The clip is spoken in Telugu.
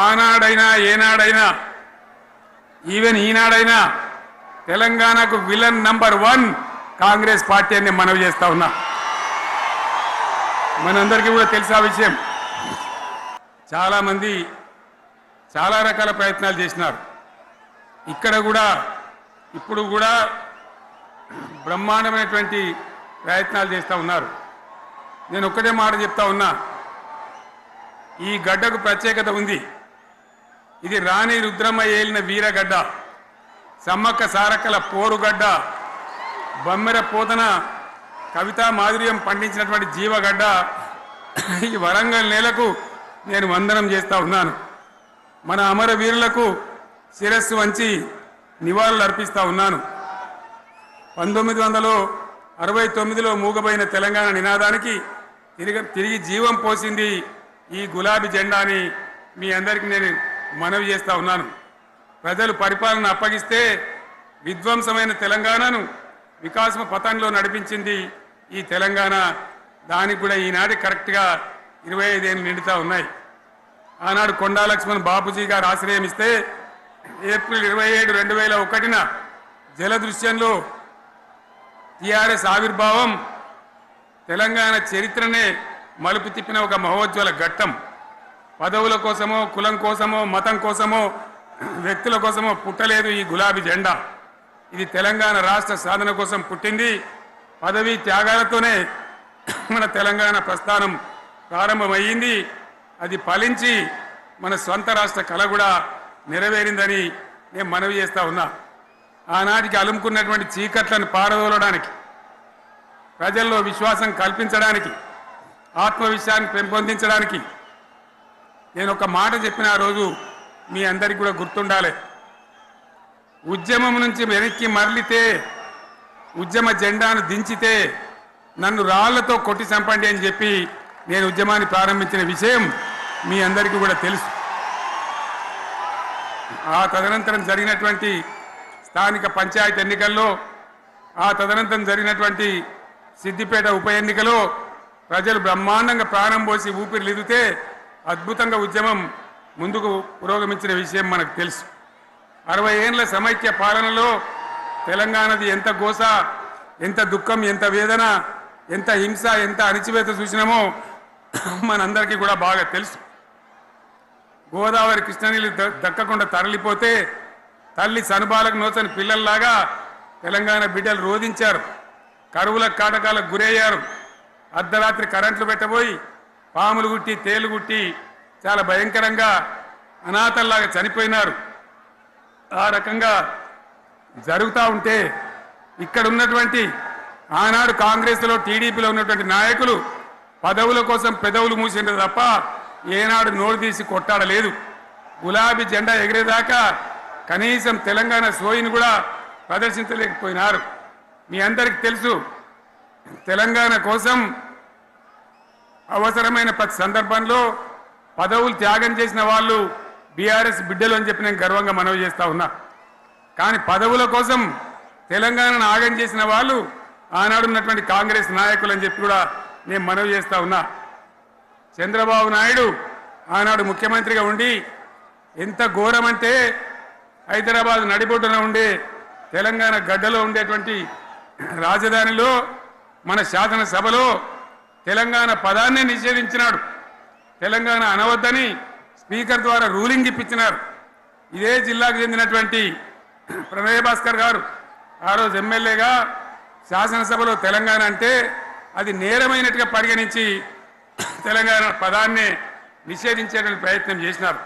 ఆనాడైనా ఏనాడైనా ఈవెన్ ఈనాడైనా తెలంగాణకు విలన్ నంబర్ 1 కాంగ్రెస్ పార్టీ అని మనవి చేస్తా ఉన్నా. మనందరికీ కూడా తెలుసా విషయం. చాలామంది చాలా రకాల ప్రయత్నాలు చేసినారు. ఇక్కడ కూడా ఇప్పుడు కూడా బ్రహ్మాండమైనటువంటి ప్రయత్నాలు చేస్తూ ఉన్నారు. నేను ఒక్కటే మాట చెప్తా ఉన్నా, ఈ గడ్డకు ప్రత్యేకత ఉంది. ఇది రాణి రుద్రమ్మ ఏలిన వీరగడ్డ, సమ్మక్క సారక్కల పోరుగడ్డ, బమ్మెర పోతన కవితా మాధుర్యం పండించినటువంటి జీవగడ్డ. ఈ వరంగల్ నేలకు నేను వందనం చేస్తూ ఉన్నాను. మన అమరవీరులకు శిరస్సు వంచి నివాళులు అర్పిస్తూ ఉన్నాను. 1969లో మూగబోయిన తెలంగాణ నినాదానికి తిరిగి జీవం పోసింది ఈ గులాబీ జెండాని మీ అందరికీ నేను మనవి చేస్తూ ఉన్నాను. ప్రజలు పరిపాలన అప్పగిస్తే విధ్వంసమైన తెలంగాణను వికాసమ పథంలో నడిపించింది ఈ తెలంగాణ. దానికి కూడా ఈనాటి కరెక్ట్గా 25 ఏళ్ళు నిండుతూ ఉన్నాయి. ఆనాడు కొండా లక్ష్మణ్ బాపూజీ గారు ఆశ్రయం ఇస్తే ఏప్రిల్ 27, 2001న జలదృశ్యంలో టీఆర్ఎస్ ఆవిర్భావం తెలంగాణ చరిత్రనే మలుపు తిప్పిన ఒక మహోజ్వల ఘట్టం. పదవుల కోసమో, కులం కోసమో, మతం కోసమో, వ్యక్తుల కోసమో పుట్టలేదు ఈ గులాబీ జెండా. ఇది తెలంగాణ రాష్ట్ర సాధన కోసం పుట్టింది. పదవీ త్యాగాలతోనే మన తెలంగాణ ప్రస్థానం ప్రారంభమయ్యింది. అది ఫలించి మన స్వంత రాష్ట్ర కళ కూడా నెరవేరిందని నేను మనవి చేస్తూ ఉన్నా. ఆనాటికి అలుముకున్నటువంటి చీకట్లను పారదోలడానికి, ప్రజల్లో విశ్వాసం కల్పించడానికి, ఆత్మవిశ్వాసాన్ని పెంపొందించడానికి నేను ఒక మాట చెప్పిన ఆ రోజు మీ అందరికీ కూడా గుర్తుండాలి. ఉద్యమం నుంచి వెనక్కి మరలితే, ఉద్యమ జెండాను దించితే నన్ను రాళ్లతో కొట్టి చంపండి అని చెప్పి నేను ఉద్యమాన్ని ప్రారంభించిన విషయం మీ అందరికీ కూడా తెలుసు. ఆ తదనంతరం జరిగినటువంటి స్థానిక పంచాయతీ ఎన్నికల్లో, ఆ తదనంతరం జరిగినటువంటి సిద్దిపేట ఉప ఎన్నికలో ప్రజలు బ్రహ్మాండంగా ప్రాణం పోసి ఊపిరిలిదితే అద్భుతంగా ఉద్యమం ముందుకు పురోగమించిన విషయం మనకు తెలుసు. 60 ఏళ్ల సమైక్య పాలనలో తెలంగాణది ఎంత గోస, ఎంత దుఃఖం, ఎంత వేదన, ఎంత హింస, ఎంత అణిచివేత చూసినామో మనందరికీ కూడా బాగా తెలుసు. గోదావరి కృష్ణనీళ్ళు దక్కకుండా తరలిపోతే తల్లి సనుబాలకు నోచని పిల్లల్లాగా తెలంగాణ బిడ్డలు రోధించారు. కరువుల కాటకాలకు గురయ్యారు. అర్ధరాత్రి కరెంట్లు పెట్టబోయి పాములు గుట్టి, తేలు గుట్టి చాలా భయంకరంగా అనాథల్లాగా చనిపోయినారు. ఆ రకంగా జరుగుతూ ఉంటే ఇక్కడ ఉన్నటువంటి ఆనాడు కాంగ్రెస్లో, టీడీపీలో ఉన్నటువంటి నాయకులు పదవుల కోసం పెదవులు మూసిండ్రు తప్ప ఏనాడు నోరు తీసి కొట్టాడలేదు. గులాబీ జెండా ఎగిరేదాకా కనీసం తెలంగాణ సోయిని కూడా ప్రదర్శించలేకపోయినారు. మీ అందరికీ తెలుసు, తెలంగాణ కోసం అవసరమైన ప్రతి సందర్భంలో పదవులు త్యాగం చేసిన వాళ్ళు బీఆర్ఎస్ బిడ్డలు అని చెప్పి నేను గర్వంగా మనవి చేస్తూ ఉన్నా. కానీ పదవుల కోసం తెలంగాణను ఆగం చేసిన వాళ్ళు ఆనాడు ఉన్నటువంటి కాంగ్రెస్ నాయకులు అని చెప్పి కూడా నేను మనవి చేస్తూ ఉన్నా. చంద్రబాబు నాయుడు ఆనాడు ముఖ్యమంత్రిగా ఉండి ఎంత ఘోరమంటే హైదరాబాద్ నడిబొడ్డున ఉండే తెలంగాణ గడ్డలో ఉండేటువంటి రాజధానిలో మన శాసనసభలో తెలంగాణ పదాన్ని నిషేధించినాడు. తెలంగాణ అనవద్దని స్పీకర్ ద్వారా రూలింగ్ ఇప్పించినారు. ఇదే జిల్లాకు చెందినటువంటి ప్రణయ భాస్కర్ గారు ఆ రోజు ఎమ్మెల్యేగా శాసనసభలో తెలంగాణ అంటే అది నేరమైనట్టుగా పరిగణించి తెలంగాణ పదాన్ని నిషేధించేటువంటి ప్రయత్నం చేసినారు.